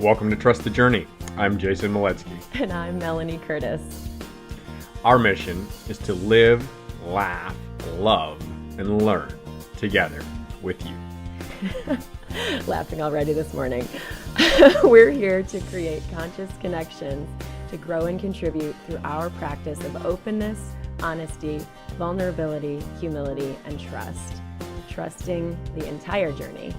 Welcome to Trust the Journey. I'm Jason Maletsky. And I'm Melanie Curtis. Our mission is to live, laugh, love, and learn together with you. Laughing already this morning. We're here to create conscious connections to grow and contribute through our practice of openness, honesty, vulnerability, humility, and trust. Trusting the entire journey.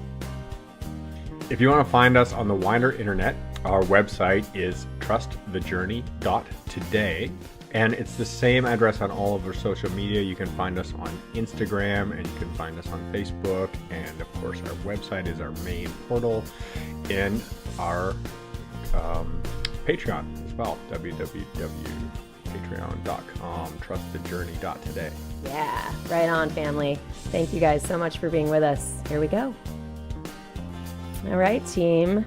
If you want to find us on the wider internet, our website is trustthejourney.today. And it's the same address on all of our social media. You can find us on Instagram and you can find us on Facebook. And of course, our website is our main portal, and our Patreon as well, www.patreon.com/trustthejourney.today. Yeah, right on, family. Thank you guys so much for being with us. Here we go. All right, team.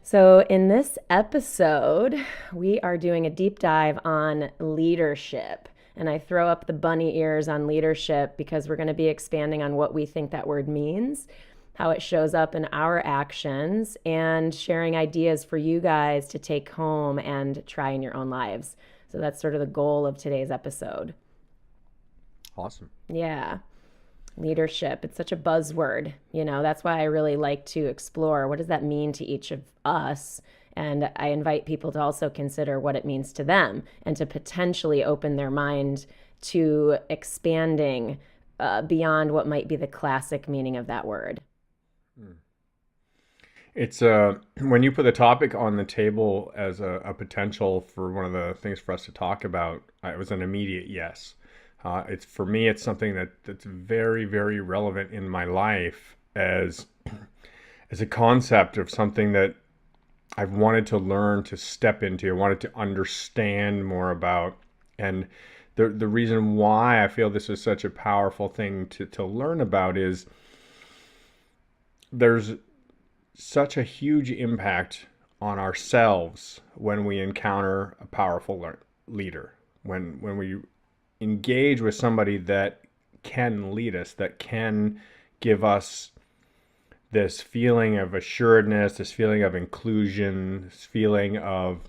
So in this episode, we are doing a deep dive on leadership. And I throw up the bunny ears on leadership because we're going to be expanding on what we think that word means, how it shows up in our actions, and sharing ideas for you guys to take home and try in your own lives. So that's sort of the goal of today's episode. Awesome. Yeah. Leadership. It's such a buzzword, that's why I really like to explore what does that mean to each of us. And I invite people to also consider what it means to them and to potentially open their mind to expanding beyond what might be the classic meaning of that word. It's when you put the topic on the table as a potential for one of the things for us to talk about, it was an immediate yes. For me, it's something that's very, very relevant in my life as a concept of something that I've wanted to learn to step into, I wanted to understand more about. And the reason why I feel this is such a powerful thing to learn about is there's such a huge impact on ourselves when we encounter a powerful leader, when we engage with somebody that can lead us, that can give us this feeling of assuredness, this feeling of inclusion, this feeling of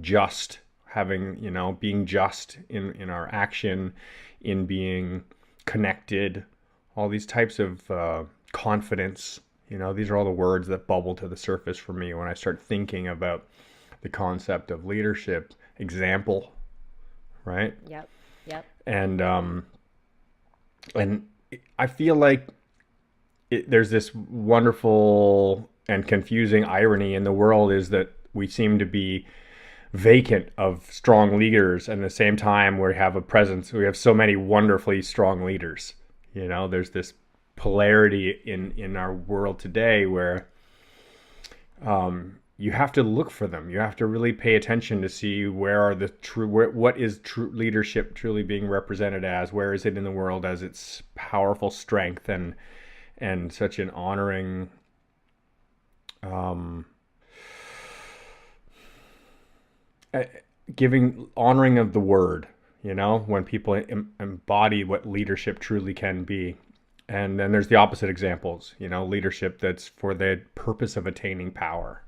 just having, being just in our action, in being connected, all these types of confidence. These are all the words that bubble to the surface for me when I start thinking about the concept of leadership. Example, right? Yep. And I feel like there's this wonderful and confusing irony in the world is that we seem to be vacant of strong leaders, and at the same time we have a presence. We have so many wonderfully strong leaders. There's this polarity in our world today where you have to look for them. You have to really pay attention to see what is true leadership truly being represented as. Where is it in the world as its powerful strength and such an honoring, honoring of the word. When people embody what leadership truly can be. And then there's the opposite examples. Leadership that's for the purpose of attaining power.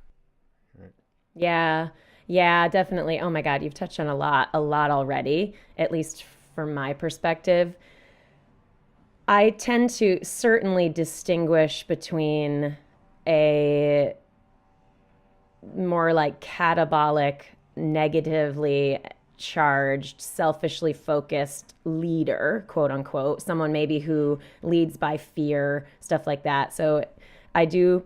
Yeah, definitely. Oh my God, you've touched on a lot already, at least from my perspective. I tend to certainly distinguish between a more like catabolic, negatively charged, selfishly focused leader, quote unquote, someone maybe who leads by fear, stuff like that. So I do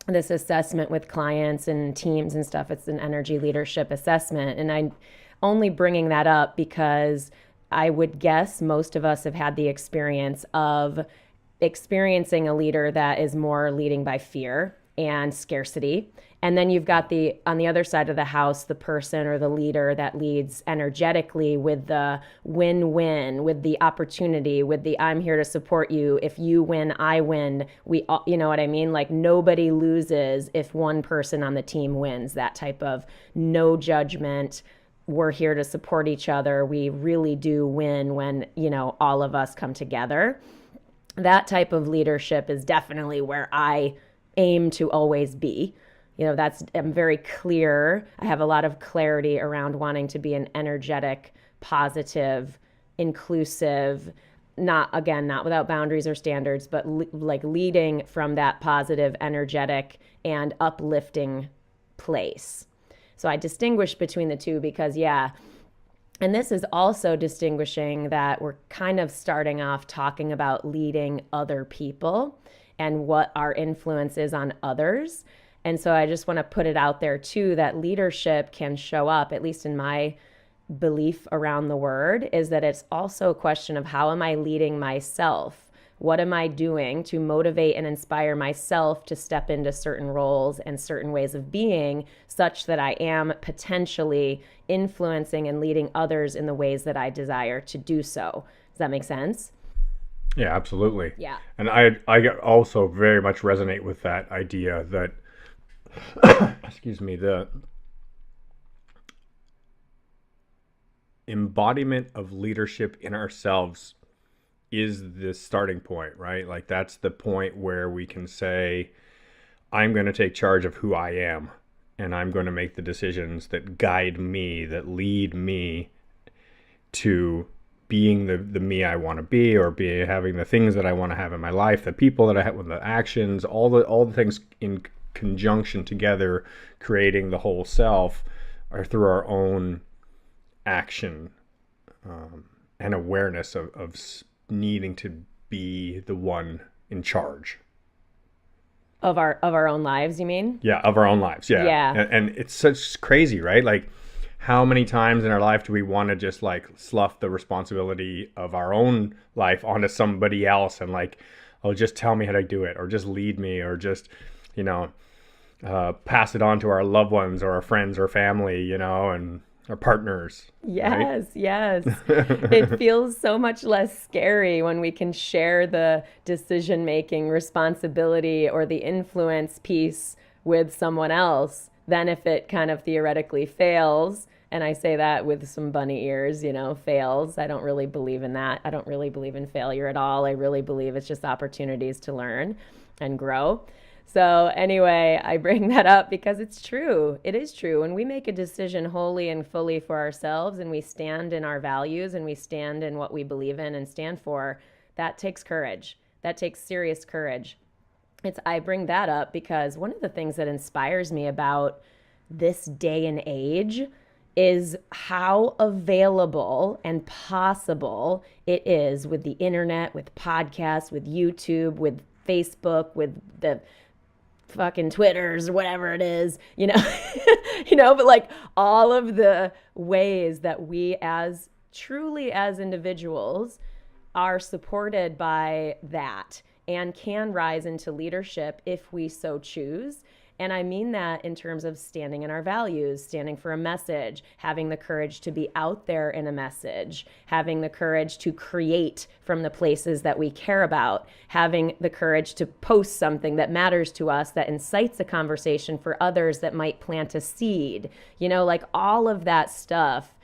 this assessment with clients and teams and stuff. It's an energy leadership assessment. And I'm only bringing that up because I would guess most of us have had the experience of experiencing a leader that is more leading by fear and scarcity. And then you've got on the other side of the house, the person or the leader that leads energetically with the win-win, with the opportunity, with the I'm here to support you. If you win, I win. We all, you know what I mean? Like nobody loses if one person on the team wins. That type of no judgment. We're here to support each other. We really do win when, all of us come together. That type of leadership is definitely where I aim to always be. I'm very clear. I have a lot of clarity around wanting to be an energetic, positive, inclusive, not without boundaries or standards, but like leading from that positive, energetic, and uplifting place. So I distinguish between the two because, yeah, and this is also distinguishing that we're kind of starting off talking about leading other people and what our influence is on others. And so I just want to put it out there too that leadership can show up, at least in my belief around the word, is that it's also a question of how am I leading myself? What am I doing to motivate and inspire myself to step into certain roles and certain ways of being such that I am potentially influencing and leading others in the ways that I desire to do so? Does that make sense? Yeah, absolutely. Yeah. And I also very much resonate with that idea that, excuse me, the embodiment of leadership in ourselves is the starting point, right? Like that's the point where we can say, I'm going to take charge of who I am, and I'm going to make the decisions that guide me, that lead me to being the me I want to be, or be having the things that I want to have in my life, the people that I have, the actions, all the things in conjunction together, creating the whole self, are through our own action, and awareness of needing to be the one in charge. Of our own lives, you mean? Yeah, of our own lives. Yeah. Yeah. And it's such crazy, right? Like, how many times in our life do we want to just like slough the responsibility of our own life onto somebody else and like, oh, just tell me how to do it, or just lead me, or just, you know, pass it on to our loved ones or our friends or family, and our partners. Yes, Right? yes. It feels so much less scary when we can share the decision making responsibility or the influence piece with someone else than if it kind of theoretically fails. And I say that with some bunny ears, fails. I don't really believe in that. I don't really believe in failure at all. I really believe it's just opportunities to learn and grow. So, anyway, I bring that up because it's true. It is true. When we make a decision wholly and fully for ourselves and we stand in our values and we stand in what we believe in and stand for, that takes courage. That takes serious courage. I bring that up because one of the things that inspires me about this day and age is how available and possible it is with the internet, with podcasts, with YouTube, with Facebook, with the fucking Twitters or whatever it is, but like all of the ways that we truly as individuals are supported by that and can rise into leadership if we so choose. And I mean that in terms of standing in our values, standing for a message, having the courage to be out there in a message, having the courage to create from the places that we care about, having the courage to post something that matters to us, that incites a conversation for others, that might plant a seed. Like all of that stuff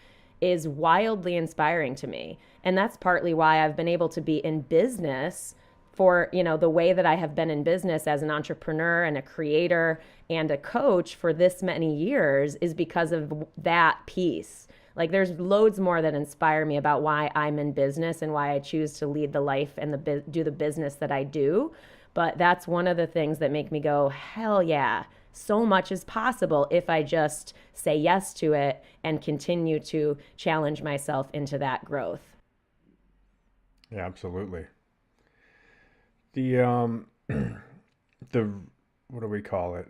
is wildly inspiring to me. And that's partly why I've been able to be in business for the way that I have been in business as an entrepreneur and a creator and a coach for this many years, is because of that piece. Like there's loads more that inspire me about why I'm in business and why I choose to lead the life and do the business that I do. But that's one of the things that make me go, hell yeah, so much is possible if I just say yes to it and continue to challenge myself into that growth. Yeah, absolutely. The the what do we call it?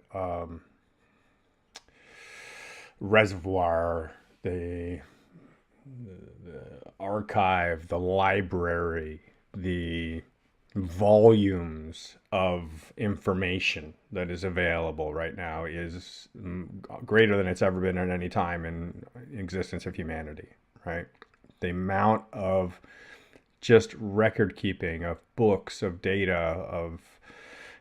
Reservoir, the archive, the library, the volumes of information that is available right now is greater than it's ever been at any time in existence of humanity, right? The amount of just record keeping of books, of data, of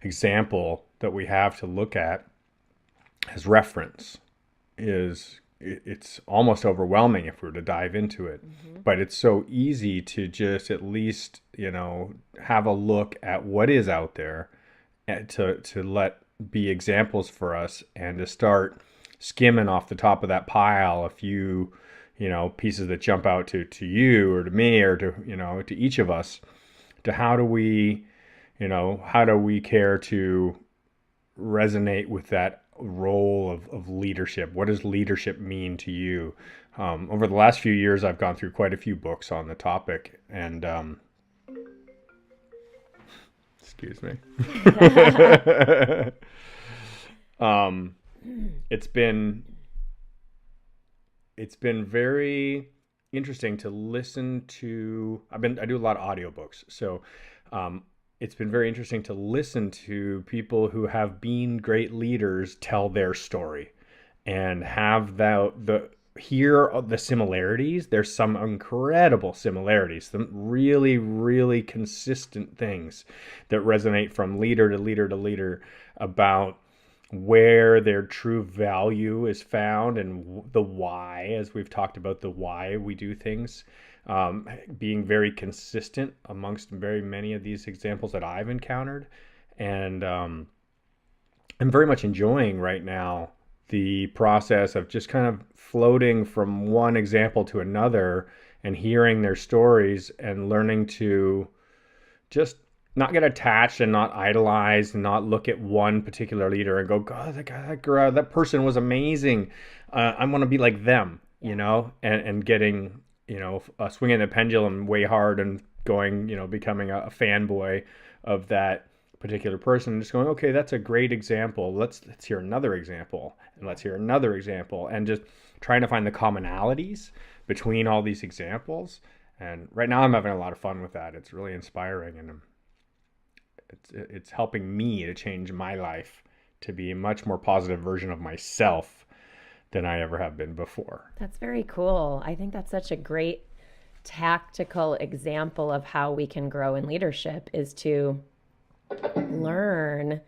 example that we have to look at as reference it's almost overwhelming if we were to dive into it. Mm-hmm. But it's so easy to just at least have a look at what is out there, and to let be examples for us, and to start skimming off the top of that pile a few, pieces that jump out to you or to me or to each of us, to how do we care to resonate with that role of leadership? What does leadership mean to you? Over the last few years, I've gone through quite a few books on the topic, and excuse me. um, it's been very interesting to listen to. I do a lot of audiobooks, so it's been very interesting to listen to people who have been great leaders tell their story, and have the hear the similarities. There's some incredible similarities, some really, really consistent things that resonate from leader to leader to leader about where their true value is found, and the why, as we've talked about, the why we do things, being very consistent amongst very many of these examples that I've encountered. And I'm very much enjoying right now the process of just kind of floating from one example to another and hearing their stories and learning to just not get attached and not idolize and not look at one particular leader and go, God, that guy, that girl, that person was amazing. I want to be like them, and getting, swinging the pendulum way hard and going, becoming a fanboy of that particular person, and just going, okay, that's a great example. Let's hear another example, and let's hear another example, and just trying to find the commonalities between all these examples. And right now I'm having a lot of fun with that. It's really inspiring, and it's helping me to change my life to be a much more positive version of myself than I ever have been before. That's very cool. I think that's such a great tactical example of how we can grow in leadership, is to learn.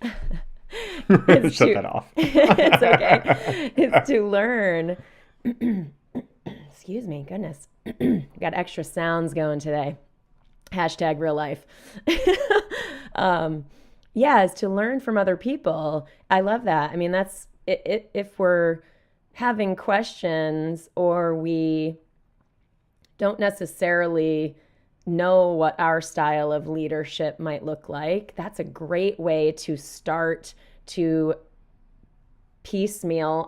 Shut that off. It's okay. It's to learn. Excuse me, goodness. Got extra sounds going today. Hashtag real life. Yeah, is to learn from other people. I love that. I mean, that's it, if we're having questions or we don't necessarily know what our style of leadership might look like, that's a great way to start to piecemeal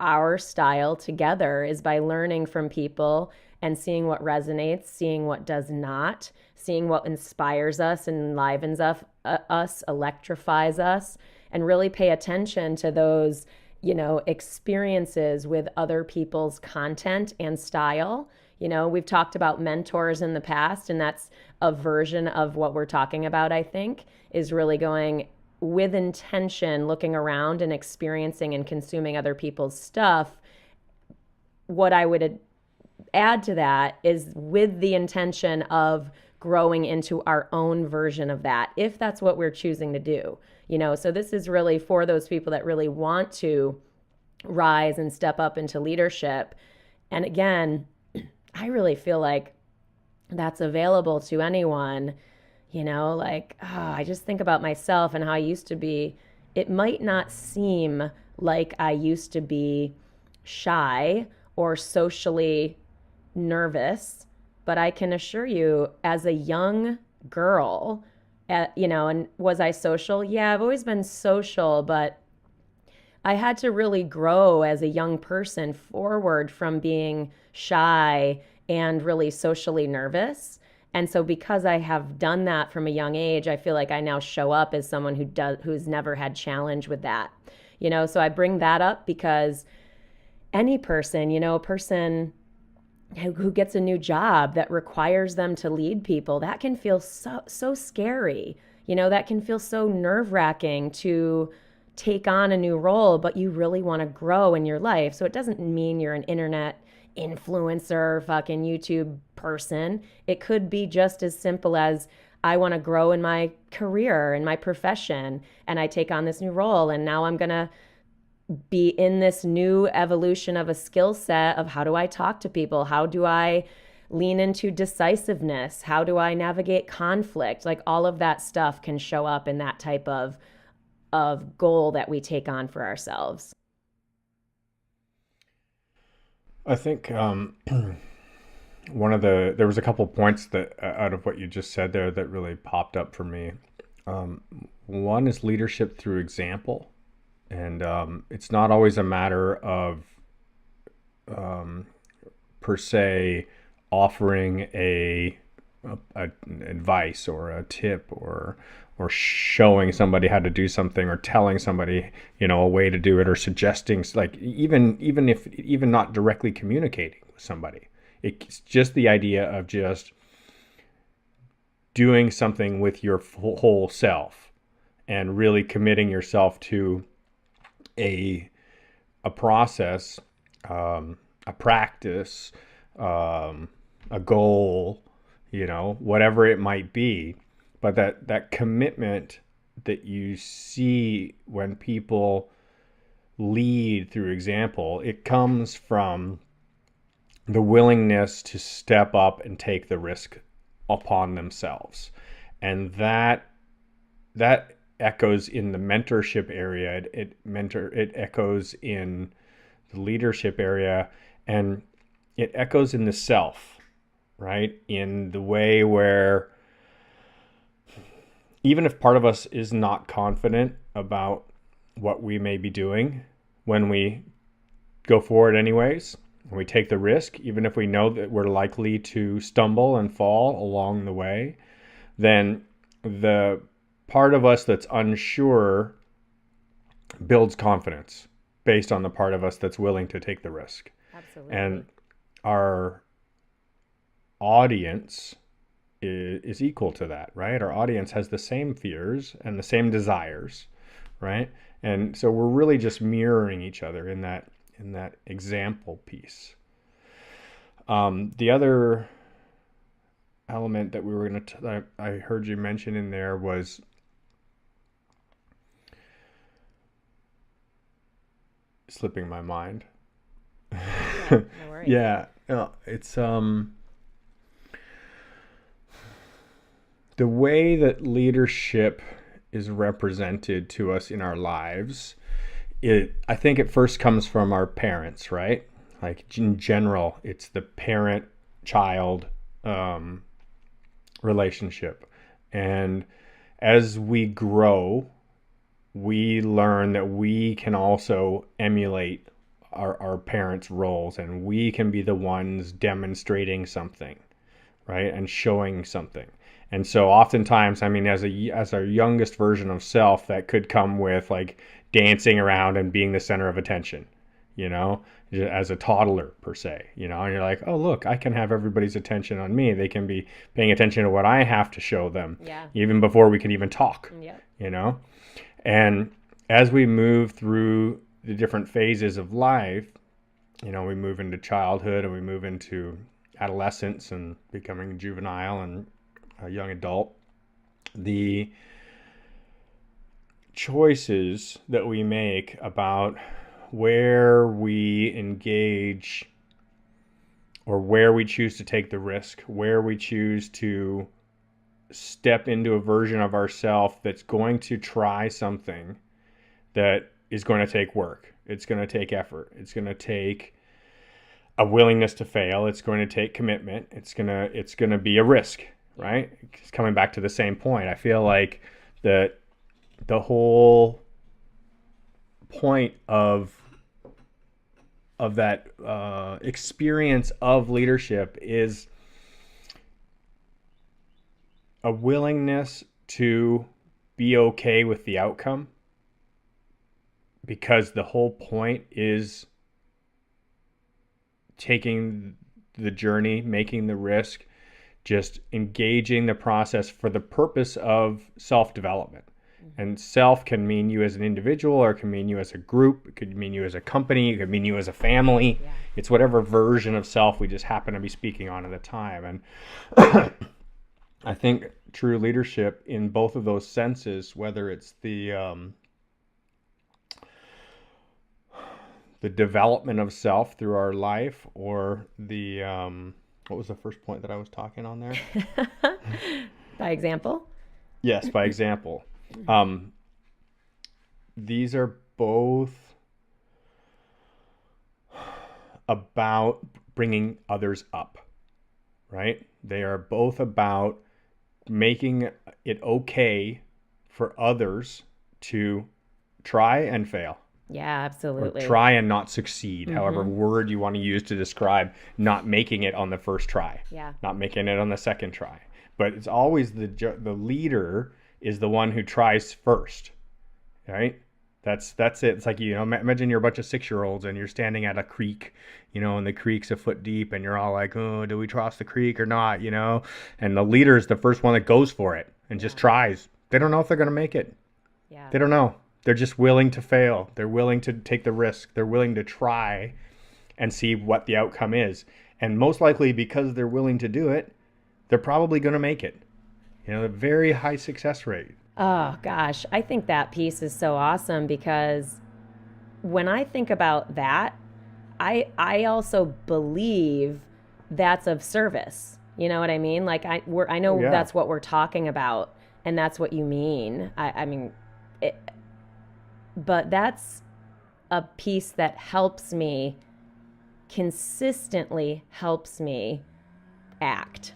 our style together, is by learning from people and seeing what resonates, seeing what does not, seeing what inspires us and enlivens us, electrifies us, and really pay attention to those, experiences with other people's content and style. We've talked about mentors in the past, and that's a version of what we're talking about, I think, is really going with intention, looking around and experiencing and consuming other people's stuff. What I would add to that is with the intention of growing into our own version of that, if that's what we're choosing to do. So this is really for those people that really want to rise and step up into leadership. And again, I really feel like that's available to anyone. I just think about myself and how I used to be. It might not seem like I used to be shy or socially nervous, but I can assure you, as a young girl, and was I social? Yeah, I've always been social, but I had to really grow as a young person forward from being shy and really socially nervous. And so because I have done that from a young age, I feel like I now show up as someone who's never had challenge with that. So I bring that up because any person, a person who gets a new job that requires them to lead people, that can feel so scary. That can feel so nerve-wracking to take on a new role, but you really want to grow in your life. So it doesn't mean you're an internet influencer, fucking YouTube person. It could be just as simple as, I want to grow in my career and my profession, and I take on this new role, and now I'm going to be in this new evolution of a skill set of, how do I talk to people? How do I lean into decisiveness? How do I navigate conflict? Like, all of that stuff can show up in that type of of goal that we take on for ourselves. I think there was a couple points that out of what you just said there that really popped up for me. Um, One is leadership through example, and it's not always a matter of um, per se offering an advice or a tip or showing somebody how to do something or telling somebody a way to do it or suggesting, like even not directly communicating with somebody. It's just the idea of just doing something with your whole self and really committing yourself to a a process, a practice, a goal, whatever it might be. But that commitment that you see when people lead through example, it comes from the willingness to step up and take the risk upon themselves. And that echoes in the mentorship area. It echoes in the leadership area, and it echoes in the self, right? In the way where even if part of us is not confident about what we may be doing, when we go forward anyways, and we take the risk, even if we know that we're likely to stumble and fall along the way, then the part of us that's unsure builds confidence based on the part of us that's willing to take the risk. Absolutely. And our audience is equal to that, right? Our audience has the same fears and the same desires, right? And so we're really just mirroring each other in that example piece. The other element that we were going to I heard you mention in there was slipping my mind. Yeah, no worries. Yeah, it's the way that leadership is represented to us in our lives. I think it first comes from our parents, right? Like in general, it's the parent child relationship. And as we grow, we learn that we can also emulate our parents' roles, and we can be the ones demonstrating something, right? And showing something. And so oftentimes, I mean, as our youngest version of self, that could come with like dancing around and being the center of attention, you know, as a toddler per se, and you're like, oh, look, I can have everybody's attention on me. They can be paying attention to what I have to show them, Yeah. even before we can even talk, Yeah. you know? And as we move through the different phases of life, we move into childhood and we move into adolescence and becoming juvenile and a young adult. The choices that we make about where we engage or where we choose to take the risk, where we choose to step into a version of ourselves that's going to try something that is going to take work. It's going to take effort. It's going to take a willingness to fail. It's going to take commitment. It's going to be a risk, right? It's coming back to the same point. I feel like the whole point of that experience of leadership is a willingness to be okay with the outcome, because the whole point is taking the journey, making the risk, just engaging the process for the purpose of self-development. And self can mean you as an individual, or it can mean you as a group. It could mean you as a company. It could mean you as a family. Yeah. It's whatever version of self we just happen to be speaking on at the time. And I think true leadership in both of those senses, whether it's the development of self through our life, or the what was the first point that I was talking on there? By example? Yes, by example. Um, these are both about bringing others up, right? They are both about making it okay for others to try and fail, Yeah, or absolutely. try and not succeed, however Mm-hmm. word you want to use to describe not making it on the first try, Yeah. not making it on the second try. But it's always the leader is the one who tries first, right? That's it. It's like, imagine you're a bunch of 6-year-olds and you're standing at a creek, and the creek's a foot deep, and you're all like, oh, do we cross the creek or not, and the leader is the first one that goes for it and just Yeah. tries. They don't know if they're going to make it. Yeah. They don't know. They're just willing to fail. They're willing to take the risk. They're willing to try and see what the outcome is. And most likely, because they're willing to do it, they're probably going to make it. A very high success rate. Oh gosh, I think that piece is so awesome because when I think about that, I also believe that's of service. You know what I mean? Like I Oh, know yeah. that's what we're talking about, and that's what you mean. I mean, it, but that's a piece that helps me consistently helps me act.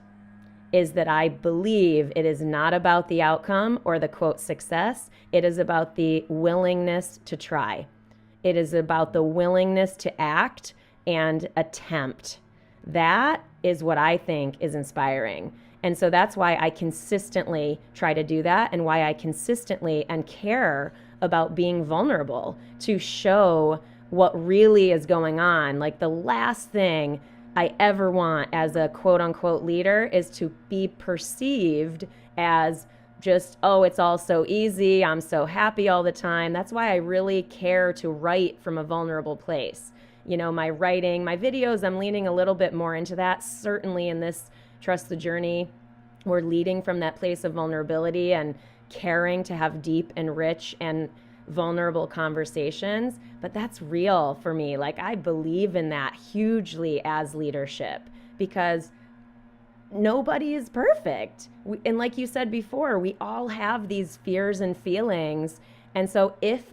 Is that I believe it is not about the outcome or the quote success. It is about the willingness to try. It is about the willingness to act and attempt. That is what I think is inspiring. And so that's why I consistently try to do that and why I consistently and care about being vulnerable to show what really is going on. Like the last thing I ever want as a quote unquote leader is to be perceived as just, oh, it's all so easy. I'm so happy all the time. That's why I really care to write from a vulnerable place. My writing, my videos, I'm leaning a little bit more into that. Certainly in this Trust the Journey, we're leading from that place of vulnerability and caring to have deep and rich and vulnerable conversations. But that's real for me. Like, I believe in that hugely as leadership because nobody is perfect. And like you said before, we all have these fears and feelings. And so if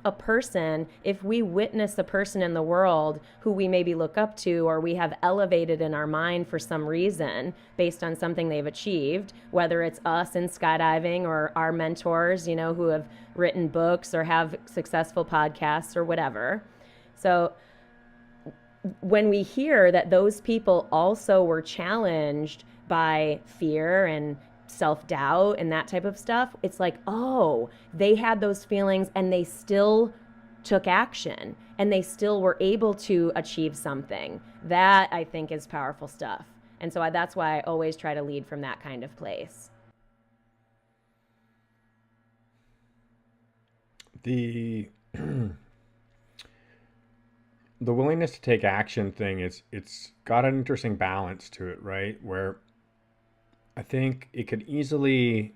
we witness a person in the world who we maybe look up to or we have elevated in our mind for some reason based on something they've achieved, whether it's us in skydiving or our mentors, who have written books or have successful podcasts or whatever. So when we hear that those people also were challenged by fear and self doubt and that type of stuff, it's like, oh, they had those feelings and they still took action and they still were able to achieve something. That I think is powerful stuff. And so that's why I always try to lead from that kind of place. The the willingness to take action thing is it's got an interesting balance to it, right? Where I think we could easily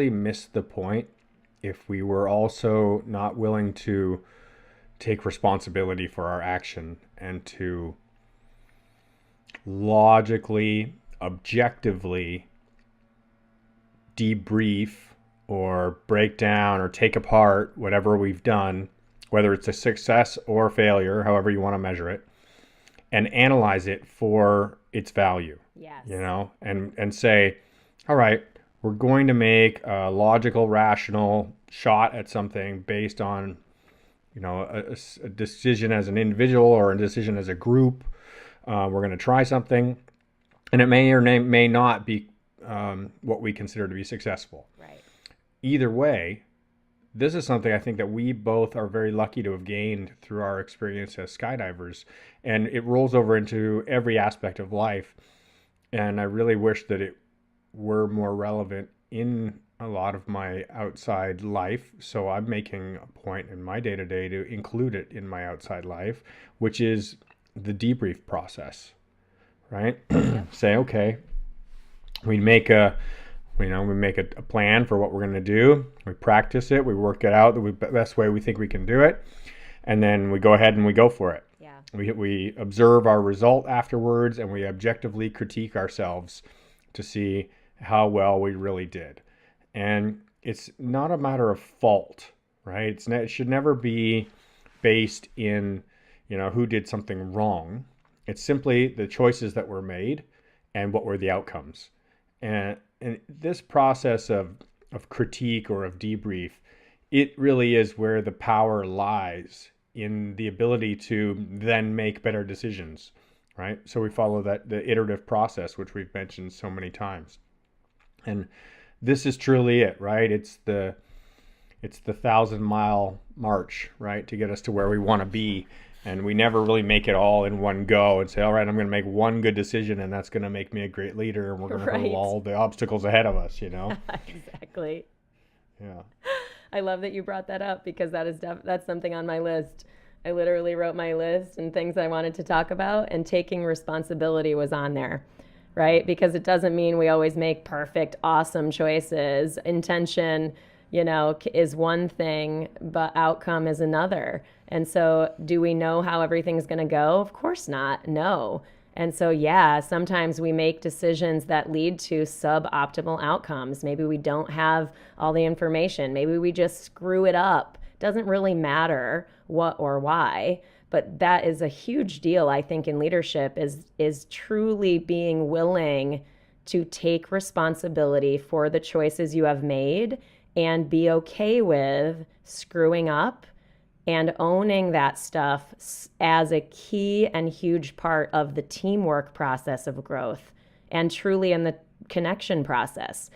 miss the point if we were also not willing to take responsibility for our action and to logically, objectively debrief or break down or take apart whatever we've done, whether it's a success or failure, however you want to measure it, and analyze it for its value, Yes. and say, all right, we're going to make a logical, rational shot at something based on, a decision as an individual or a decision as a group. We're going to try something, and it may or may not be what we consider to be successful. Right. Either way, this is something I think that we both are very lucky to have gained through our experience as skydivers, and it rolls over into every aspect of life. And I really wish that it were more relevant in a lot of my outside life. So I'm making a point in my day to day to include it in my outside life, which is the debrief process, right? Yep. Say, okay, we make a we make a plan for what we're going to do. We practice it. We work it out the best way we think we can do it. And then we go ahead and we go for it. Yeah. We observe our result afterwards, and we objectively critique ourselves to see how well we really did. And it's not a matter of fault, right? It should never be based in, who did something wrong. It's simply the choices that were made and what were the outcomes. And this process of critique or of debrief, it really is where the power lies in the ability to then make better decisions, right? So we follow the iterative process, which we've mentioned so many times. And this is truly it, right? It's the 1,000-mile march, right, to get us to where we want to be. And we never really make it all in one go and say, all right, I'm going to make one good decision and that's going to make me a great leader. And we're going to hurdle Right. all the obstacles ahead of us, Exactly. Yeah. I love that you brought that up because that's something on my list. I literally wrote my list and things I wanted to talk about, and taking responsibility was on there, right? Because it doesn't mean we always make perfect, awesome choices. Intention, is one thing, but outcome is another. And so, do we know how everything's going to go? Of course not. No. And so, yeah, sometimes we make decisions that lead to suboptimal outcomes. Maybe we don't have all the information. Maybe we just screw it up. Doesn't really matter what or why, but that is a huge deal, I think, in leadership is truly being willing to take responsibility for the choices you have made and be okay with screwing up and owning that stuff as a key and huge part of the teamwork process of growth, and truly in the connection process,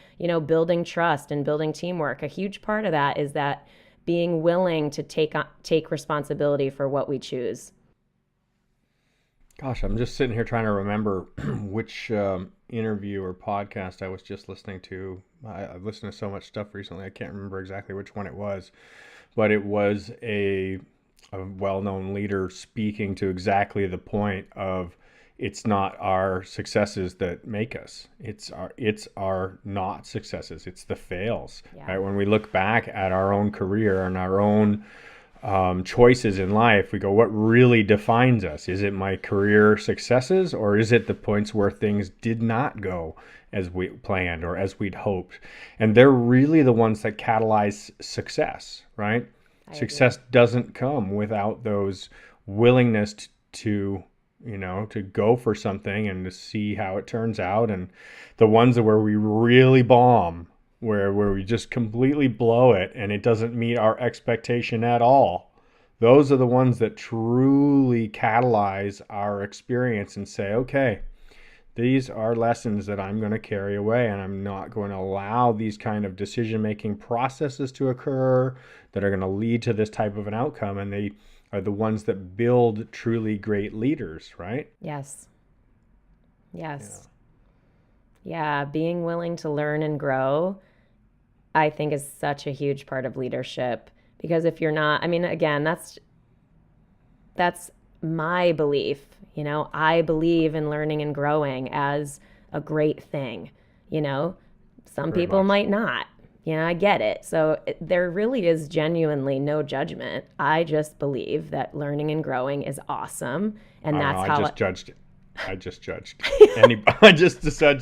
building trust and building teamwork. A huge part of that is that being willing to take responsibility for what we choose. Gosh, I'm just sitting here trying to remember which interview or podcast I was just listening to. I've listened to so much stuff recently, I can't remember exactly which one it was, but it was a well-known leader speaking to exactly the point of, it's not our successes that make us. It's our not successes. It's the fails, Yeah. right? When we look back at our own career and our own choices in life, we go, what really defines us? Is it my career successes, or is it the points where things did not go as we planned or as we'd hoped? And they're really the ones that catalyze success, right? Success doesn't come without those willingness to go for something and to see how it turns out. And the ones where we really bomb, where we just completely blow it and it doesn't meet our expectation at all, those are the ones that truly catalyze our experience and say, okay, these are lessons that I'm going to carry away, and I'm not going to allow these kind of decision-making processes to occur that are going to lead to this type of an outcome. And they are the ones that build truly great leaders, right? Yes. Yes. Yeah. Being willing to learn and grow, I think, is such a huge part of leadership. Because if you're not, I mean, again, that's my belief. I believe in learning and growing as a great thing. Some Very people much. might not. I get it. So there really is genuinely no judgment. I just believe that learning and growing is awesome, and I don't know. that's I how just judged it. I just judged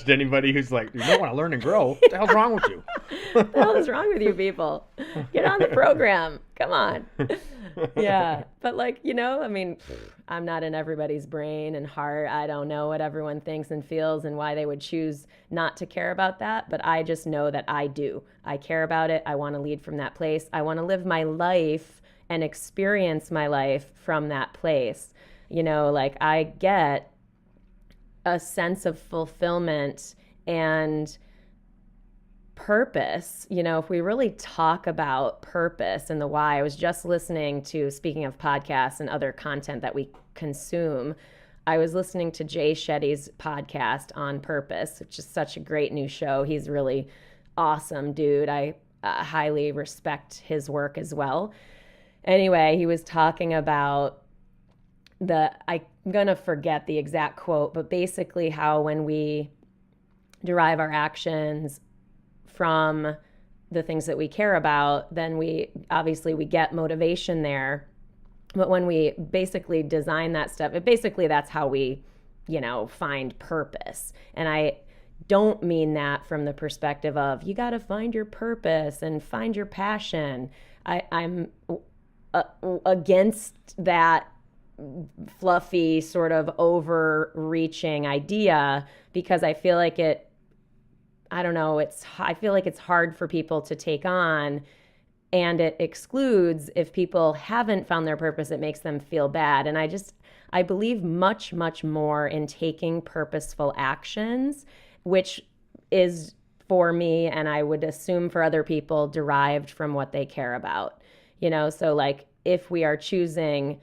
anybody who's like, you don't want to learn and grow. What the hell's wrong with you? What the hell is wrong with you people? Get on the program. Come on. Yeah. But I mean, I'm not in everybody's brain and heart. I don't know what everyone thinks and feels and why they would choose not to care about that. But I just know that I do. I care about it. I want to lead from that place. I want to live my life and experience my life from that place. I get a sense of fulfillment and purpose. If we really talk about purpose and the why, I was just listening to, speaking of podcasts and other content that we consume, I was listening to Jay Shetty's podcast on purpose, which is such a great new show. He's really awesome dude. I highly respect his work as well. Anyway, he was talking about I'm going to forget the exact quote, but basically how when we derive our actions from the things that we care about, then we get motivation there. But when we basically design that stuff, that's how we, find purpose. And I don't mean that from the perspective of you got to find your purpose and find your passion. I'm against that fluffy sort of overreaching idea because I feel like I don't know, I feel like it's hard for people to take on, and it excludes if people haven't found their purpose, it makes them feel bad. And I believe much more in taking purposeful actions, which is for me, and I would assume for other people, derived from what they care about. So like if we are choosing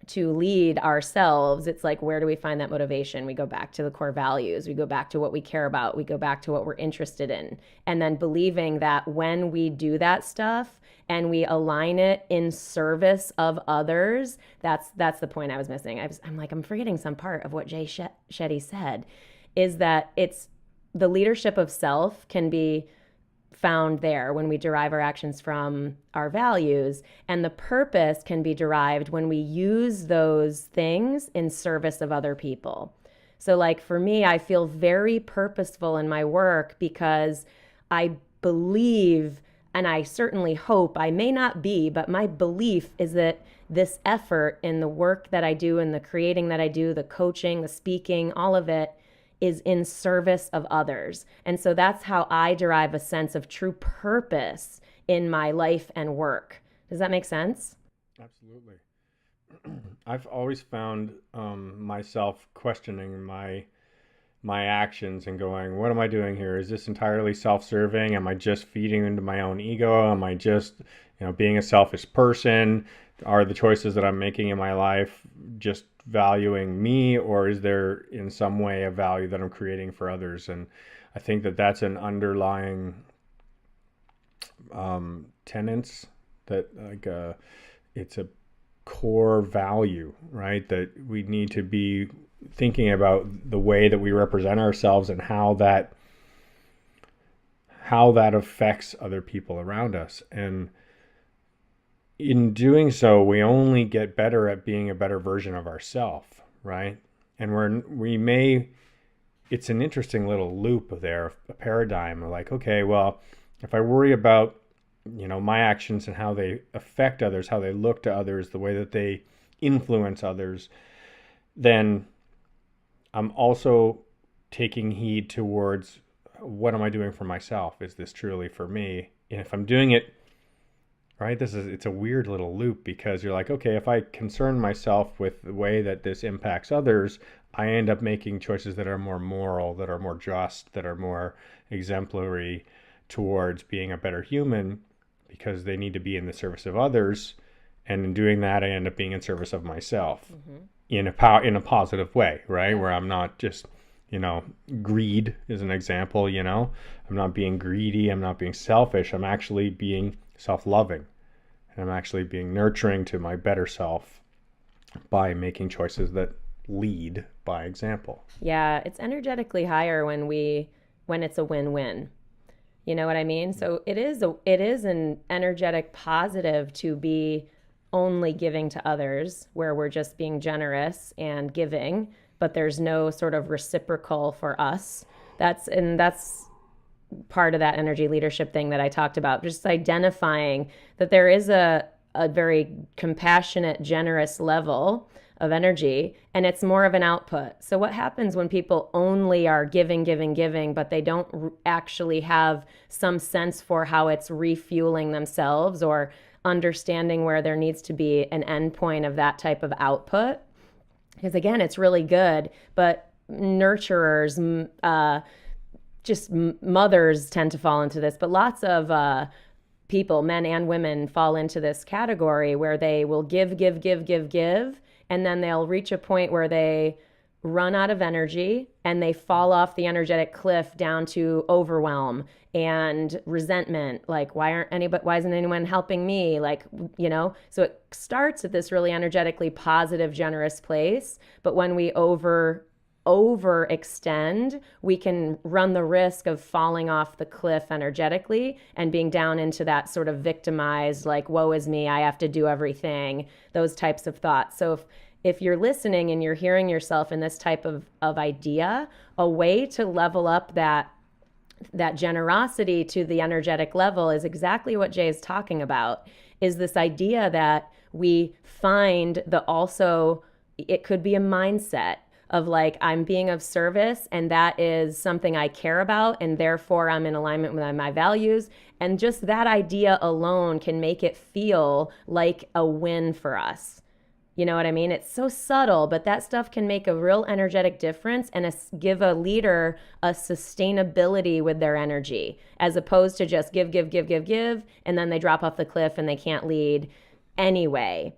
to lead ourselves, it's like, where do we find that motivation? We go back to the core values. We go back to what we care about. We go back to what we're interested in. And then believing that when we do that stuff and we align it in service of others, that's the point I was missing. I'm like, I'm forgetting some part of what Jay Shetty said, is that it's the leadership of self can be found there when we derive our actions from our values, and the purpose can be derived when we use those things in service of other people. So like for me, I feel very purposeful in my work because I believe, and I certainly hope, I may not be, but my belief is that this effort in the work that I do and the creating that I do, the coaching, the speaking, all of it is in service of others. And so that's how I derive a sense of true purpose in my life and work. Does that make sense? Absolutely. I've always found myself questioning my actions and going, what am I doing here? Is this entirely self-serving? Am I just feeding into my own ego? Am I just, being a selfish person? Are the choices that I'm making in my life just valuing me, or is there in some way a value that I'm creating for others? And I think that that's an underlying tenets that it's a core value, right? That we need to be thinking about the way that we represent ourselves and how that affects other people around us. And in doing so, we only get better at being a better version of ourselves, right? And it's an interesting little loop there, a paradigm of like, okay, well, if I worry about, my actions and how they affect others, how they look to others, the way that they influence others, then I'm also taking heed towards what am I doing for myself? Is this truly for me? And if I'm doing it right, it's a weird little loop, because you're like, okay, if I concern myself with the way that this impacts others, I end up making choices that are more moral, that are more just, that are more exemplary towards being a better human, because they need to be in the service of others. And in doing that, I end up being in service of myself in a positive way, right? Where I'm not just, greed is an example, I'm not being greedy. I'm not being selfish. I'm actually being self-loving, and I'm actually being nurturing to my better self by making choices that lead by example. Yeah, it's energetically higher when it's a win-win. You know what I mean? So it is an energetic positive to be only giving to others, where we're just being generous and giving, but there's no sort of reciprocal for us. That's part of that energy leadership thing that I talked about, just identifying that there is a very compassionate, generous level of energy, and it's more of an output. So what happens when people only are giving, but they don't actually have some sense for how it's refueling themselves, or understanding where there needs to be an endpoint of that type of output? Because again, it's really good, but nurturers, just mothers tend to fall into this, but lots of people, men and women, fall into this category where they will give, and then they'll reach a point where they run out of energy and they fall off the energetic cliff down to overwhelm and resentment. Like, why isn't anyone helping me? Like, so it starts at this really energetically positive, generous place. But when we overextend, we can run the risk of falling off the cliff energetically and being down into that sort of victimized, like, woe is me, I have to do everything, those types of thoughts. So if you're listening and you're hearing yourself in this type of idea, a way to level up that generosity to the energetic level is exactly what Jay is talking about, is this idea that we find the also, it could be a mindset of like, I'm being of service and that is something I care about and therefore I'm in alignment with my values. And just that idea alone can make it feel like a win for us. You know what I mean? It's so subtle, but that stuff can make a real energetic difference and give a leader a sustainability with their energy, as opposed to just give, give, give, give, give, and then they drop off the cliff and they can't lead anyway.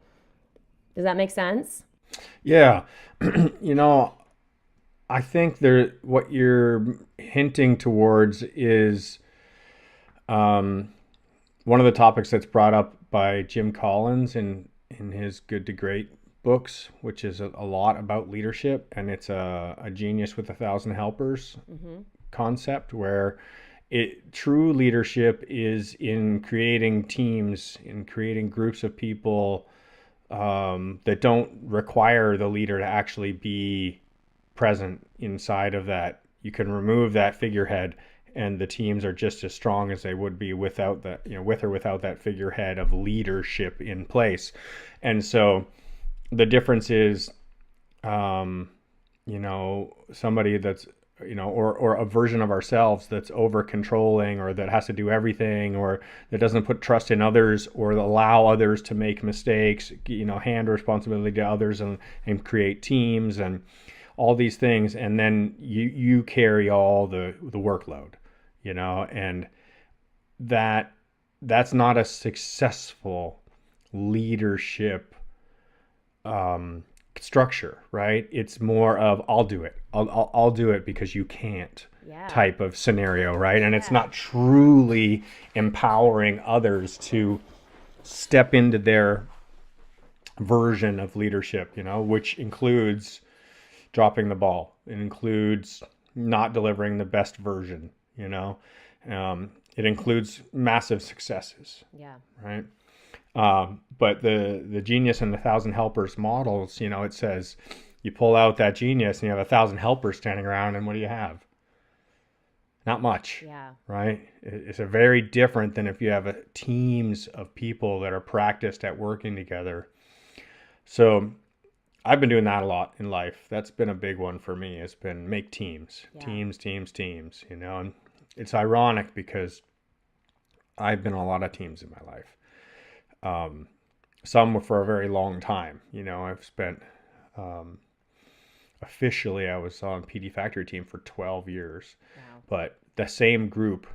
Does that make sense? Yeah. You know, I think what you're hinting towards is um, one of the topics that's brought up by Jim Collins in his Good to Great books, which is a lot about leadership, and it's a genius with 1,000 helpers Mm-hmm. concept where true leadership is in creating teams, in creating groups of people that don't require the leader to actually be present inside of that. You can remove that figurehead, and the teams are just as strong as they would be without that, with or without that figurehead of leadership in place. And so the difference is, somebody that's, or a version of ourselves that's over controlling or that has to do everything or that doesn't put trust in others or allow others to make mistakes, hand responsibility to others and create teams and all these things. And then you carry all the workload, and that's not a successful leadership structure, right? It's more of I'll do it. I'll do it because you can't Yeah. type of scenario, right? And it's Yeah. not truly empowering others to step into their version of leadership, which includes dropping the ball. It includes not delivering the best version, it includes massive successes, Yeah. right? But the genius in the 1,000 helpers models, it says you pull out that genius and you have 1,000 helpers standing around, and what do you have? Not much, Yeah. right? It's a very different than if you have teams of people that are practiced at working together. So I've been doing that a lot in life. That's been a big one for me. It's been make teams, Yeah. teams, teams, teams. And it's ironic because I've been on a lot of teams in my life. Some were for a very long time. I've spent um, officially I was on PD Factory team for 12 years, Wow. but the same group,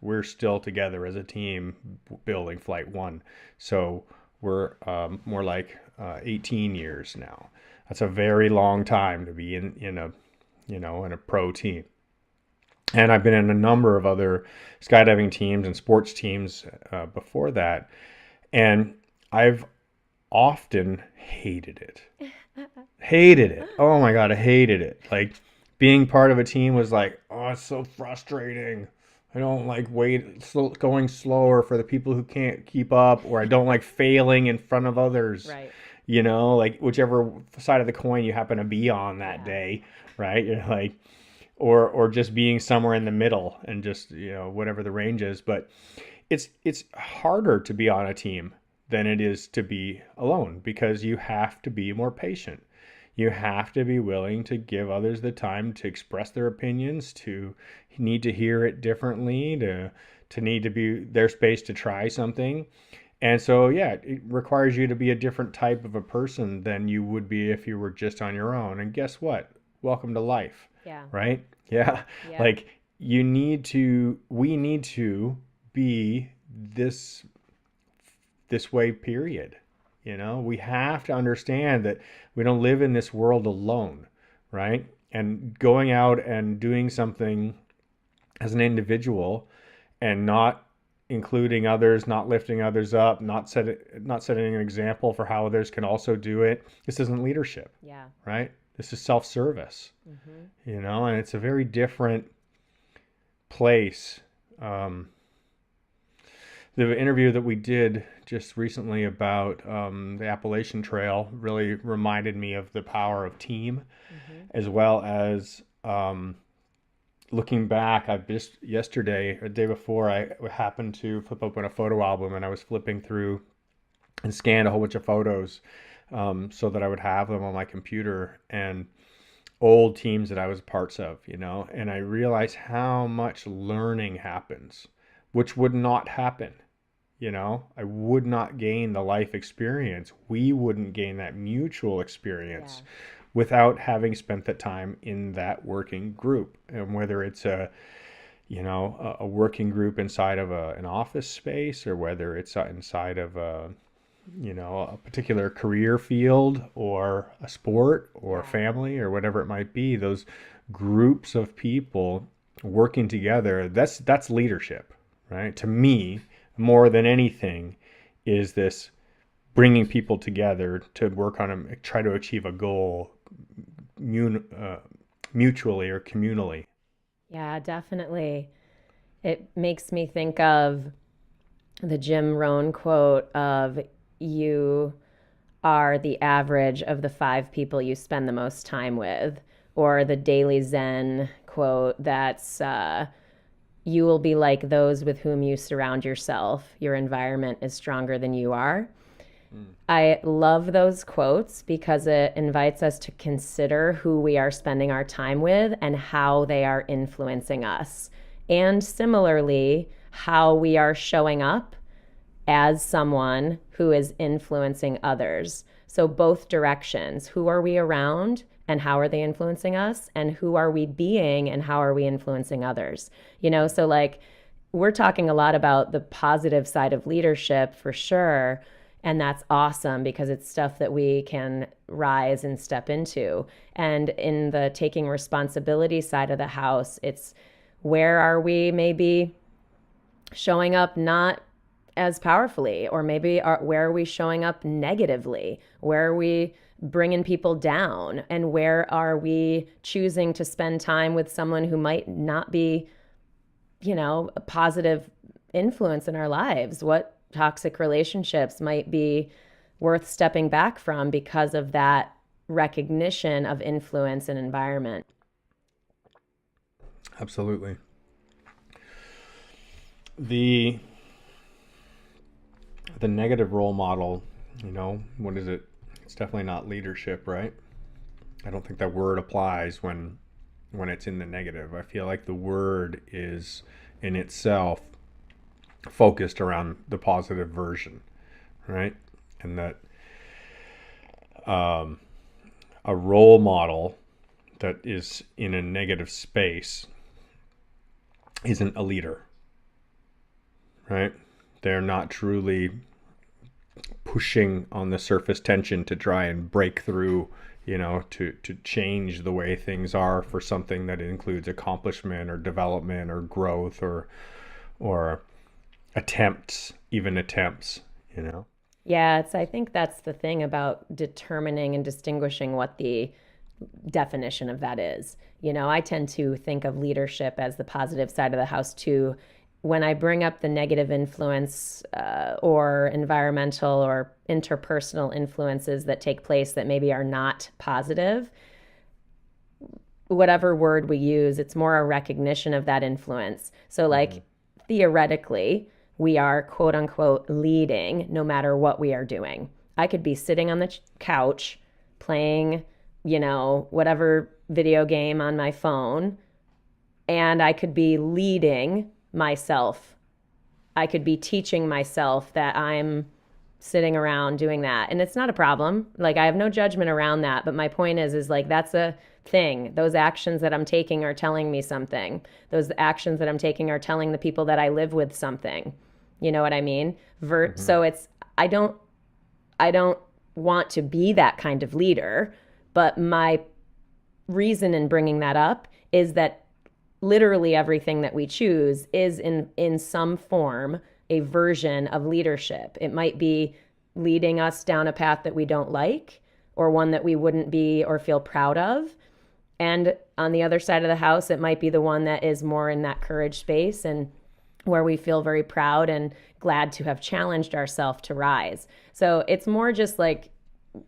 we're still together as a team building Flight One. So we're more like 18 years now. That's a very long time to be in a pro team. And I've been in a number of other skydiving teams and sports teams before that. And I've often hated it. Hated it. Oh my God, I hated it. Like being part of a team was like, oh, it's so frustrating. I don't like going slower for the people who can't keep up, or I don't like failing in front of others. Right. Like whichever side of the coin you happen to be on that Yeah. day, right? You're like, or just being somewhere in the middle and just whatever the range is. But it's harder to be on a team than it is to be alone because you have to be more patient. You have to be willing to give others the time to express their opinions, to need to hear it differently, to need to be their space to try something. And so, yeah, it requires you to be a different type of a person than you would be if you were just on your own. And guess what? Welcome to life, Yeah. right? Yeah. Yeah. Like we need to be this way, period. We have to understand that we don't live in this world alone, right? And going out and doing something as an individual and not including others, not lifting others up, not setting an example for how others can also do it. This isn't leadership, Yeah. right? This is self-service, Mm-hmm. and it's a very different place. the interview that we did just recently about the Appalachian Trail really reminded me of the power of team, Hmm. as well as looking back. I've just yesterday, or the day before, I happened to flip open a photo album and I was flipping through and scanned a whole bunch of photos so that I would have them on my computer and old teams that I was parts of, and I realized how much learning happens, which would not happen. I would not gain the life experience. We wouldn't gain that mutual Yeah. experience without having spent the time in that working group. And whether it's a working group inside of an office space, or whether it's inside of a particular career field or a sport or Yeah. family or whatever it might be, those groups of people working together, that's leadership, right? To me, more than anything, is this bringing people together to work on try to achieve a goal uh, mutually or communally. Yeah, definitely. It makes me think of the Jim Rohn quote of you are the average of the five people you spend the most time with, or the Daily Zen quote that's you will be like those with whom you surround yourself. Your environment is stronger than you are. Mm. I love those quotes because it invites us to consider who we are spending our time with and how they are influencing us. And similarly, how we are showing up as someone who is influencing others. So, both directions. Who are we around and how are they influencing us? And who are we being and how are we influencing others? So like we're talking a lot about the positive side of leadership for sure. And that's awesome because it's stuff that we can rise and step into. And in the taking responsibility side of the house, it's where are we maybe showing up not as powerfully, or maybe where are we showing up negatively? Where are we bringing people down? And where are we choosing to spend time with someone who might not be, a positive influence in our lives? What toxic relationships might be worth stepping back from because of that recognition of influence and environment? Absolutely. The negative role model, what is it? It's definitely not leadership, right? I don't think that word applies when it's in the negative. I feel like the word is in itself focused around the positive version, right? And that um, a role model that is in a negative space isn't a leader, right? They're not truly pushing on the surface tension to try and break through, to change the way things are for something that includes accomplishment or development or growth or even attempts. Yeah, I think that's the thing about determining and distinguishing what the definition of that is. I tend to think of leadership as the positive side of the house too. When I bring up the negative influence or environmental or interpersonal influences that take place that maybe are not positive, whatever word we use, it's more a recognition of that influence. So, Mm-hmm. like, theoretically, we are quote unquote leading no matter what we are doing. I could be sitting on the couch playing, whatever video game on my phone, and I could be leading myself. I could be teaching myself that I'm sitting around doing that. And it's not a problem. Like I have no judgment around that, but my point is like that's a thing. Those actions that I'm taking are telling me something. Those actions that I'm taking are telling the people that I live with something. You know what I mean? Mm-hmm. So it's I don't want to be that kind of leader, but my reason in bringing that up is that literally everything that we choose is in some form a version of leadership. It might be leading us down a path that we don't like or one that we wouldn't be or feel proud of. And on the other side of the house, it might be the one that is more in that courage space and where we feel very proud and glad to have challenged ourselves to rise. So it's more just like,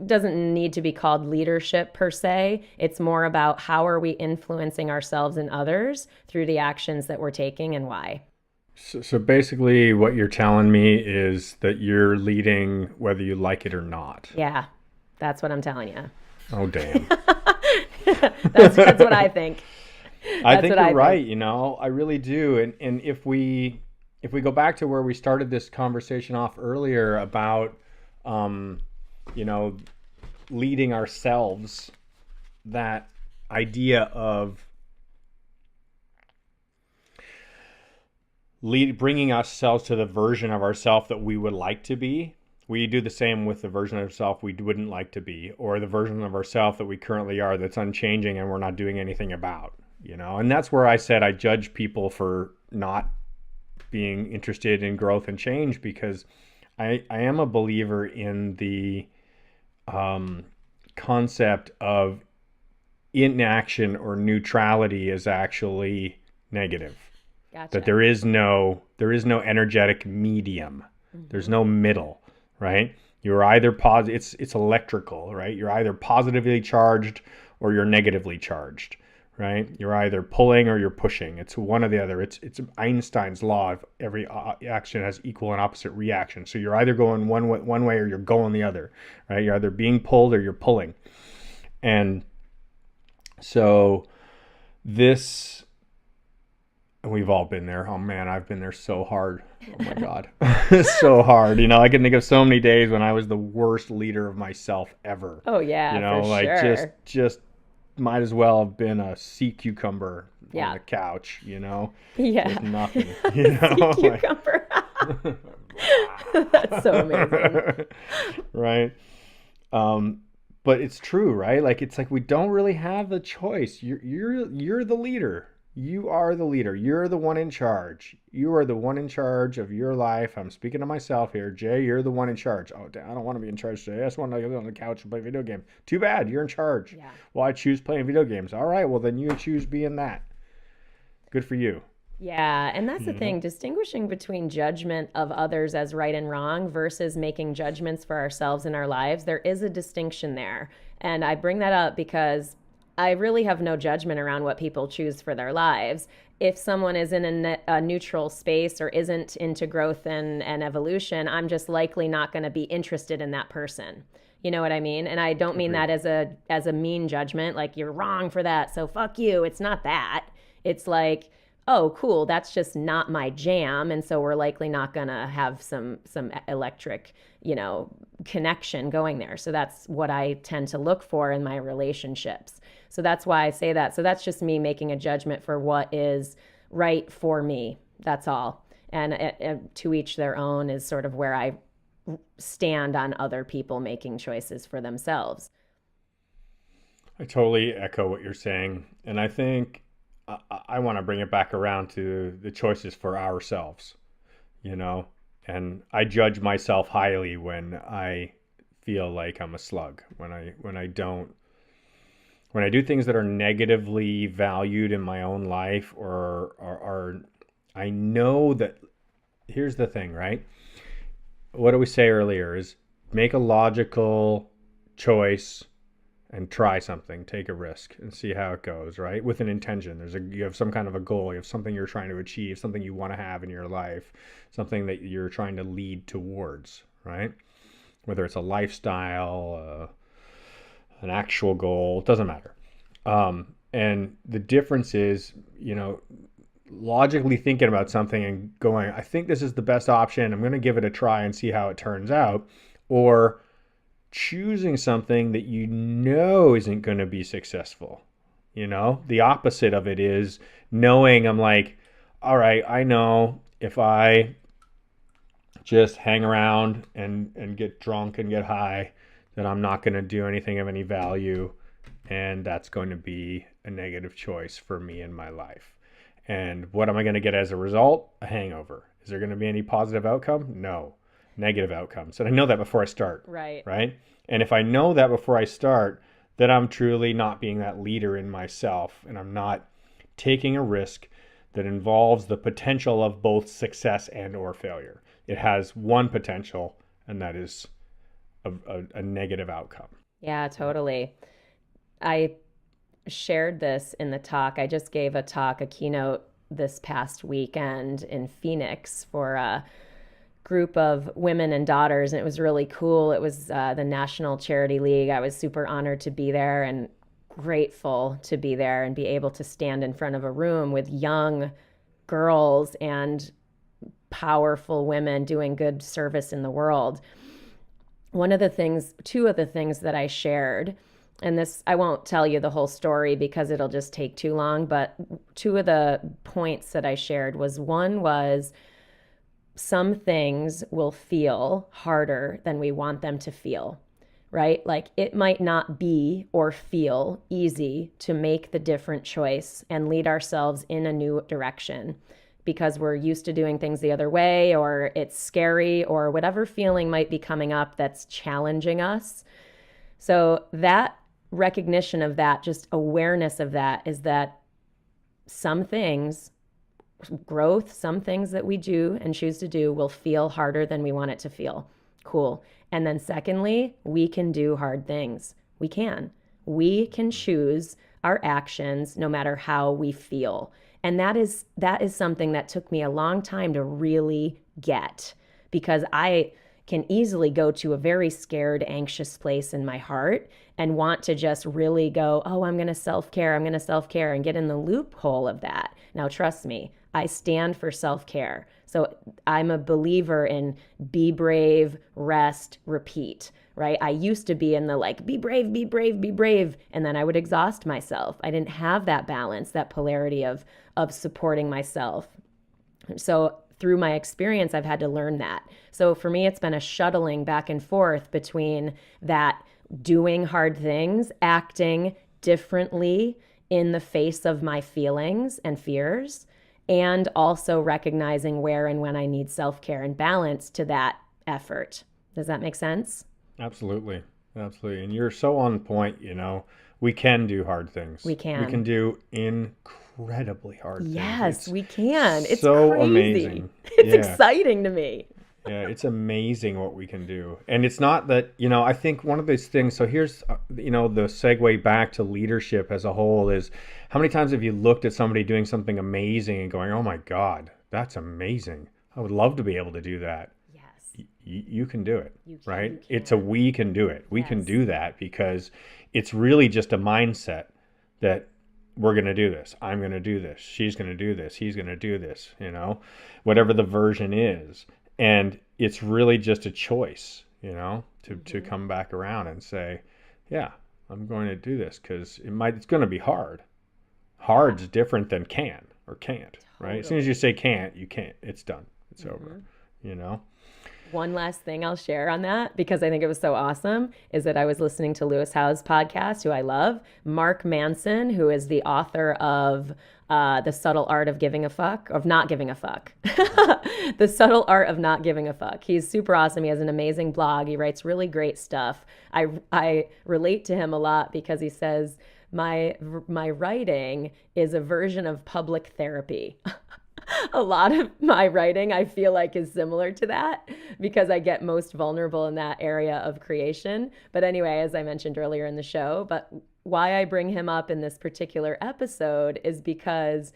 doesn't need to be called leadership per se. It's more about how are we influencing ourselves and others through the actions that we're taking and why. So basically, what you're telling me is that you're leading whether you like it or not. Yeah, that's what I'm telling you. Oh, damn. That's what I think. I That's think what you're I think. right. I really do. And if we go back to where we started this conversation off earlier about, um, you know, leading ourselves, that idea of bringing ourselves to the version of ourselves that we would like to be. We do the same with the version of ourselves we wouldn't like to be, or the version of ourselves that we currently are that's unchanging and we're not doing anything about. And that's where I said I judge people for not being interested in growth and change, because I am a believer in the um, concept of inaction or neutrality is actually negative. That Gotcha. there is no energetic medium. There's Hmm. no middle, right? You're either positive. It's electrical, right? You're either positively charged or you're negatively charged, right? You're either pulling or you're pushing. It's one or the other. It's Einstein's law of every action has equal and opposite reaction. So you're either going one way or you're going the other, right? You're either being pulled or you're pulling. And so this, we've all been there. Oh man, I've been there so hard. Oh my God. So hard. I can think of so many days when I was the worst leader of myself ever. Oh yeah, for Like just sure. just might as well have been a sea cucumber on Yeah. the couch, Yeah. just nothing, Sea like cucumber. That's so amazing. right. Um, but it's true, right? Like it's like we don't really have the choice. You're the leader. You are the leader. You're the one in charge. You are the one in charge of your life. I'm speaking to myself here. Jay, you're the one in charge. Oh, damn, I don't want to be in charge today. I just want to get on the couch and play video games. Too bad. You're in charge. Yeah. Well, I choose playing video games. All right. Well, then you choose being that. Good for you. Yeah, and that's the You know? thing, distinguishing between judgment of others as right and wrong versus making judgments for ourselves in our lives. There is a distinction there. And I bring that up because I really have no judgment around what people choose for their lives. If someone is in a neutral space or isn't into growth and evolution, I'm just likely not going to be interested in that person. You know what I mean? And I don't mean Agreed. that as a mean judgment, like you're wrong for that, so fuck you. It's not that. It's like, oh, cool, that's just not my jam, and so we're likely not going to have some electric, connection going there. So that's what I tend to look for in my relationships. So that's why I say that. So that's just me making a judgment for what is right for me. That's all. And to each their own is sort of where I stand on other people making choices for themselves. I totally echo what you're saying. And I think I want to bring it back around to the choices for ourselves, you know? And I judge myself highly when I feel like I'm a slug, when I don't, when I do things that are negatively valued in my own life, or I know that, here's the thing, right? What did we say earlier is make a logical choice and try something, take a risk and see how it goes, right? With an intention. You have some kind of a goal, you have something you're trying to achieve, something you want to have in your life, something that you're trying to lead towards, right? Whether it's a lifestyle, an actual goal, it doesn't matter. And the difference is, logically thinking about something and going, I think this is the best option. I'm going to give it a try and see how it turns out. Or choosing something that you know isn't going to be successful. The opposite of it is knowing, I'm like, all right, I know if I just hang around and get drunk and get high, that I'm not going to do anything of any value. And that's going to be a negative choice for me in my life. And what am I going to get as a result? A hangover. Is there going to be any positive outcome? No. Negative outcomes. And I know that before I start, Right. right? And if I know that before I start, then I'm truly not being that leader in myself, and I'm not taking a risk that involves the potential of both success and or failure. it has one potential, and that is a negative outcome. Yeah, totally. I shared this in the talk. I just gave a talk, a keynote this past weekend in Phoenix for a group of women and daughters, and it was really cool. It was the National Charity League. I was super honored to be there and grateful to be there and be able to stand in front of a room with young girls and powerful women doing good service in the world. Two of the things that I shared, and this, I won't tell you the whole story because it'll just take too long, but two of the points that I shared was one was some things will feel harder than we want them to feel, right? Like it might not be or feel easy to make the different choice and lead ourselves in a new direction because we're used to doing things the other way, or it's scary, or whatever feeling might be coming up that's challenging us. So that recognition of that, just awareness of that, is that some things, growth, some things that we do and choose to do will feel harder than we want it to feel. Cool. And then secondly, we can do hard things. We can. We can choose our actions no matter how we feel. And that is something that took me a long time to really get, because I can easily go to a very scared, anxious place in my heart and want to just really go, oh, I'm going to self-care, and get in the loophole of that. Now, trust me, I stand for self-care. So I'm a believer in be brave, rest, repeat, right? I used to be in the like, be brave, be brave, be brave. And then I would exhaust myself. I didn't have that balance, that polarity of supporting myself. So through my experience, I've had to learn that. So for me, it's been a shuttling back and forth between that doing hard things, acting differently in the face of my feelings and fears, and also recognizing where and when I need self-care and balance to that effort. Does that make sense? Absolutely. Absolutely. And you're so on point, you know. We can do hard things. We We can can. do incredibly hard things. Yes, It's we can. It's so crazy. amazing. It's Yeah. exciting to me. Yeah, it's amazing what we can do. And it's not that, you know, I think one of these things, so here's, you know, the segue back to leadership as a whole is how many times have you looked at somebody doing something amazing and going, oh my God, that's amazing. I would love to be able to do that. Yes, You can do it, you right? It's a can. we can do it. We can Yes. do that because it's really just a mindset that we're going to do this. I'm going to do this. She's going to do this. He's going to do this, you know, whatever the version is. And it's really just a choice, you know, to Mm-hmm. come back around and say, yeah, I'm going to do this because it's going to be hard. Yeah, Hard's different than can or can't, right? As soon as you totally. say can't, you can't. It's done. It's over, Mm-hmm. you know? One last thing I'll share on that because I think it was so awesome is that I was listening to Lewis Howes' podcast, who I love, Mark Manson, who is the author of The Subtle Art of Giving a Fuck, of Not Giving a Fuck. The Subtle Art of Not Giving a Fuck. He's super awesome. He has an amazing blog. He writes really great stuff. I relate to him a lot because he says, my writing is a version of public therapy. A lot of my writing I feel like is similar to that because I get most vulnerable in that area of creation. But anyway, as I mentioned earlier in the show, but why I bring him up in this particular episode is because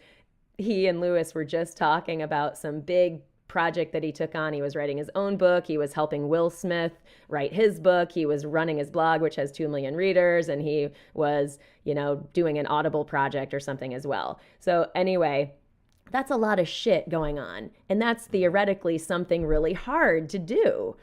he and Lewis were just talking about some big project that he took on. He was writing his own book. He was helping Will Smith write his book. He was running his blog, which has 2 million readers, and he was, doing an Audible project or something as well. So anyway, that's a lot of shit going on. And that's theoretically something really hard to do.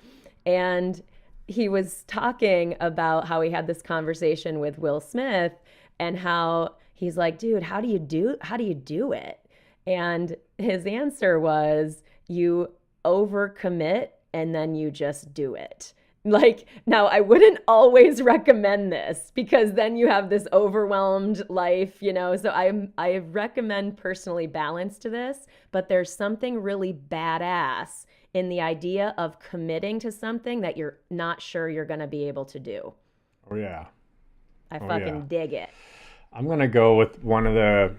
And he was talking about how he had this conversation with Will Smith and how he's like, dude, how do you do it? And his answer was, you overcommit and then you just do it. Like, now I wouldn't always recommend this because then you have this overwhelmed life. So I recommend personally balance to this, but there's something really badass in the idea of committing to something that you're not sure you're going to be able to do. Oh, yeah. I Oh, yeah. fucking dig it. I'm going to go with one of the,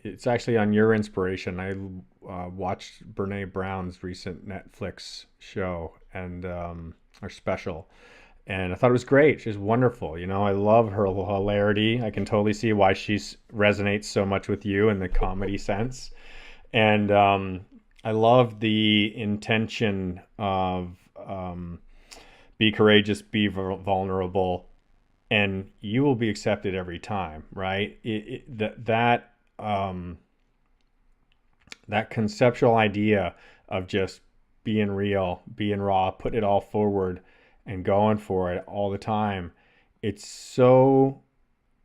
it's actually on your inspiration. I watched Brene Brown's recent Netflix show and or special, and I thought it was great. She's wonderful. I love her hilarity. I can totally see why she resonates so much with you in the comedy sense. And I love the intention of be courageous, be vulnerable, and you will be accepted every time, right? That conceptual idea of just being real, being raw, putting it all forward and going for it all the time. It's so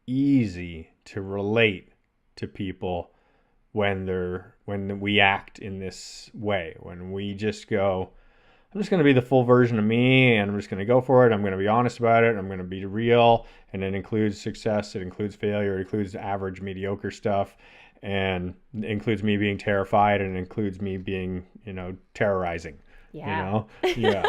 easy to relate to people when we act in this way, when we just go, I'm just going to be the full version of me and I'm just going to go for it. I'm going to be honest about it. I'm going to be real. And it includes success. It includes failure. It includes average, mediocre stuff. And it includes me being terrified and it includes me being, terrorizing, Yeah. Yeah.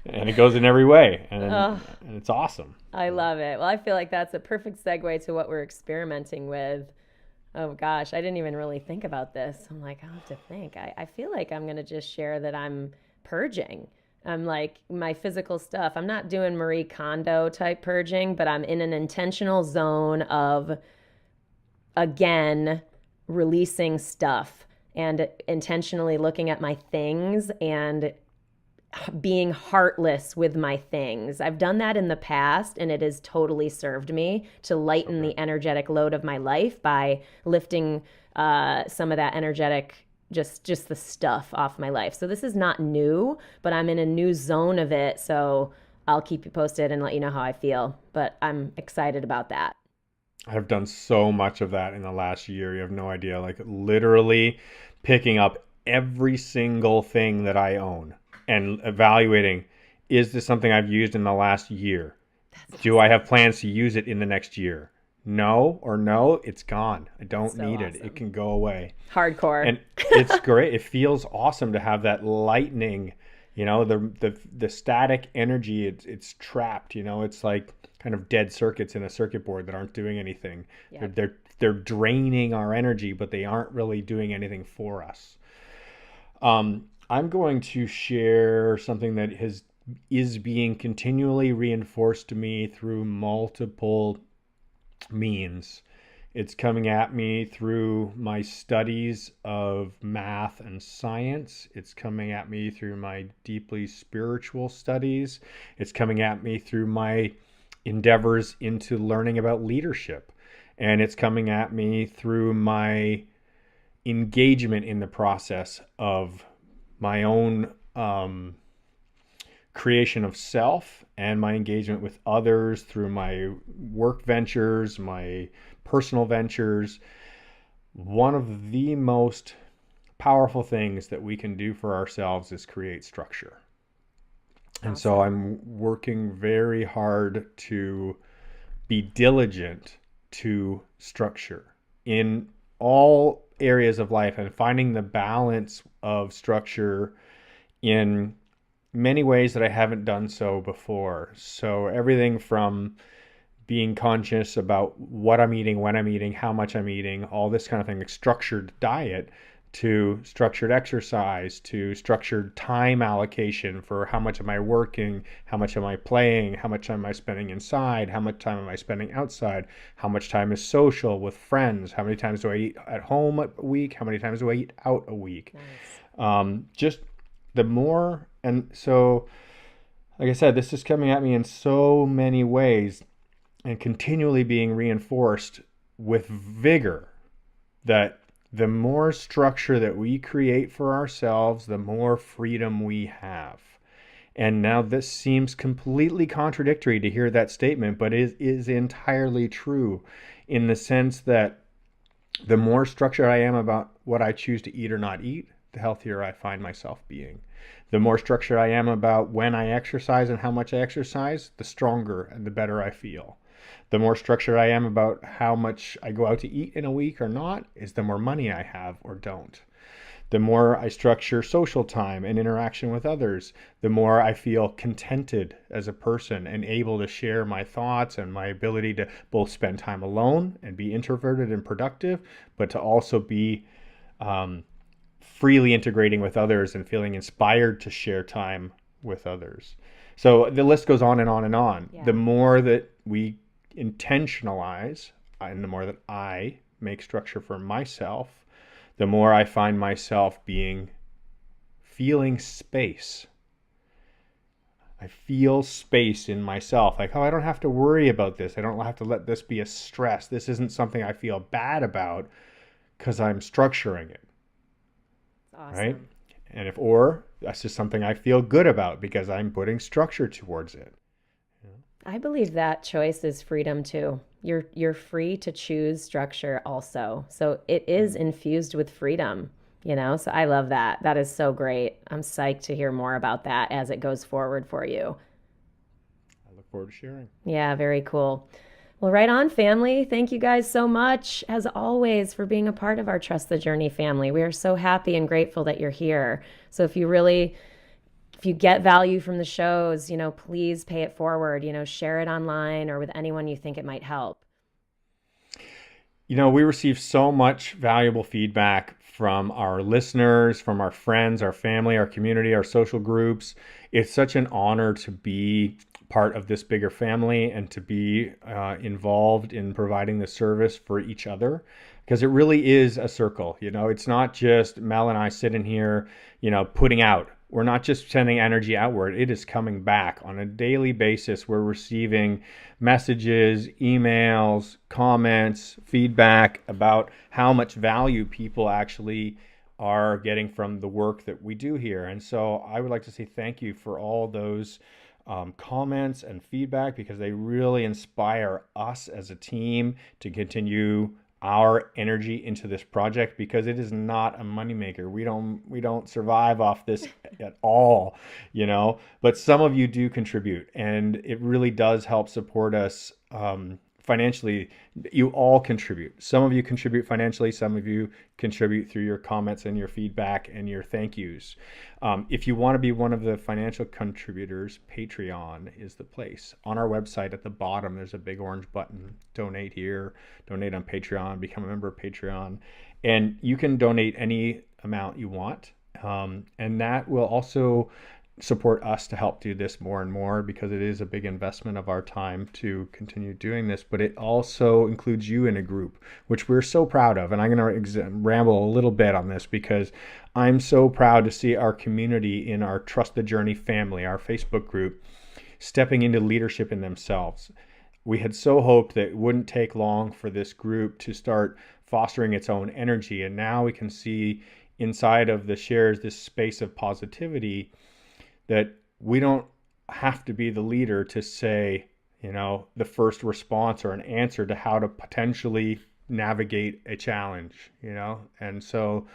And it goes in every way. Oh, And it's awesome. I love it. Well, I feel like that's a perfect segue to what we're experimenting with. Oh gosh, I didn't even really think about this. I'm like, I'll have to think. I feel like I'm going to just share that I'm purging. I'm like my physical stuff. I'm not doing Marie Kondo type purging, but I'm in an intentional zone of, again, releasing stuff and intentionally looking at my things and being heartless with my things. I've done that in the past and it has totally served me to lighten Okay. the energetic load of my life by lifting some of that energetic just the stuff off my life. So this is not new, but I'm in a new zone of it, so I'll keep you posted and let you know how I feel, but I'm excited about that. I've done so much of that in the last year. You have no idea. Like literally picking up every single thing that I own and evaluating, is this something I've used in the last year? That's Do I awesome. have plans to use it in the next year? No, it's gone. I That's don't so need it. It awesome. can go away. Hardcore. And it's great. It feels awesome to have that lightning, the static energy, it's trapped, it's like kind of dead circuits in a circuit board that aren't doing anything. They're Yep. they're they're draining our energy, but they aren't really doing anything for us. I'm going to share something that has is being continually reinforced to me through multiple means. It's coming at me through my studies of math and science. It's coming at me through my deeply spiritual studies. It's coming at me through my endeavors into learning about leadership. And it's coming at me through my engagement in the process of my own creation of self and my engagement with others through my work ventures, my personal ventures. One of the most powerful things that we can do for ourselves is create structure. And so Awesome. I'm working very hard to be diligent to structure in all areas of life and finding the balance of structure in many ways that I haven't done so before. So everything from being conscious about what I'm eating, when I'm eating, how much I'm eating, all this kind of thing, like structured diet, to structured exercise, to structured time allocation for how much am I working, how much am I playing, how much time am I spending inside, how much time am I spending outside, how much time is social with friends, how many times do I eat at home a week, how many times do I eat out a week. Nice. Just the more, and so, like I said, this is coming at me in so many ways and continually being reinforced with vigor that the more structure that we create for ourselves, the more freedom we have. And now this seems completely contradictory to hear that statement, but it is entirely true in the sense that the more structured I am about what I choose to eat or not eat, the healthier I find myself being. The more structured I am about when I exercise and how much I exercise, the stronger and the better I feel. The more structured I am about how much I go out to eat in a week or not, is the more money I have or don't. The more I structure social time and interaction with others, the more I feel contented as a person and able to share my thoughts and my ability to both spend time alone and be introverted and productive, but to also be freely integrating with others and feeling inspired to share time with others. So the list goes on and on and on. Yeah. The more that we intentionalize and the more that I make structure for myself, the more I find myself feeling space. I feel space in myself. Like, oh, I don't have to worry about this. I don't have to let this be a stress. This isn't something I feel bad about because I'm structuring it. Awesome. Right? And or that's just something I feel good about because I'm putting structure towards it. I believe that choice is freedom too. You're free to choose structure also. So it is infused with freedom, you know? So I love that. That is so great. I'm psyched to hear more about that as it goes forward for you. I look forward to sharing. Yeah, very cool. Well, right on, family. Thank you guys so much, as always, for being a part of our Trust the Journey family. We are so happy and grateful that you're here. So if you get value from the shows, please pay it forward, share it online or with anyone you think it might help. We receive so much valuable feedback from our listeners, from our friends, our family, our community, our social groups. It's such an honor to be part of this bigger family and to be involved in providing the service for each other, because it really is a circle. It's not just Mel and I sitting here, putting out. We're not just sending energy outward. It is coming back on a daily basis. We're receiving messages, emails, comments, feedback about how much value people actually are getting from the work that we do here. And so I would like to say thank you for all those comments and feedback, because they really inspire us as a team to continue our energy into this project, because it is not a moneymaker. We don't survive off this at all, but some of you do contribute, and it really does help support us financially. You all contribute. Some of you contribute financially, some of you contribute through your comments and your feedback and your thank yous. If you want to be one of the financial contributors, Patreon is the place. On our website at the bottom, there's a big orange button, donate here, donate on Patreon, become a member of Patreon. And you can donate any amount you want. And that will also support us to help do this more and more, because it is a big investment of our time to continue doing this. But it also includes you in a group, which we're so proud of. And I'm going to ramble a little bit on this, because I'm so proud to see our community in our Trust the Journey family, our Facebook group, stepping into leadership in themselves. We had so hoped that it wouldn't take long for this group to start fostering its own energy. And now we can see inside of the shares this space of positivity, that we don't have to be the leader to say, the first response or an answer to how to potentially navigate a challenge, And so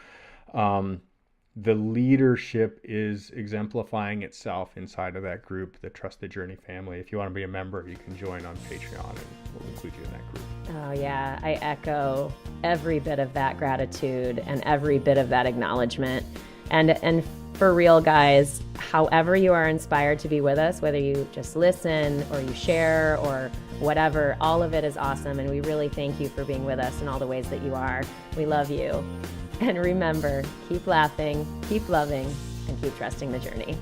the leadership is exemplifying itself inside of that group, the Trust the Journey family. If you want to be a member, you can join on Patreon, and we'll include you in that group. Oh yeah, I echo every bit of that gratitude and every bit of that acknowledgement. And for real, guys, however you are inspired to be with us, whether you just listen or you share or whatever, all of it is awesome. And we really thank you for being with us in all the ways that you are. We love you. And remember, keep laughing, keep loving, and keep trusting the journey.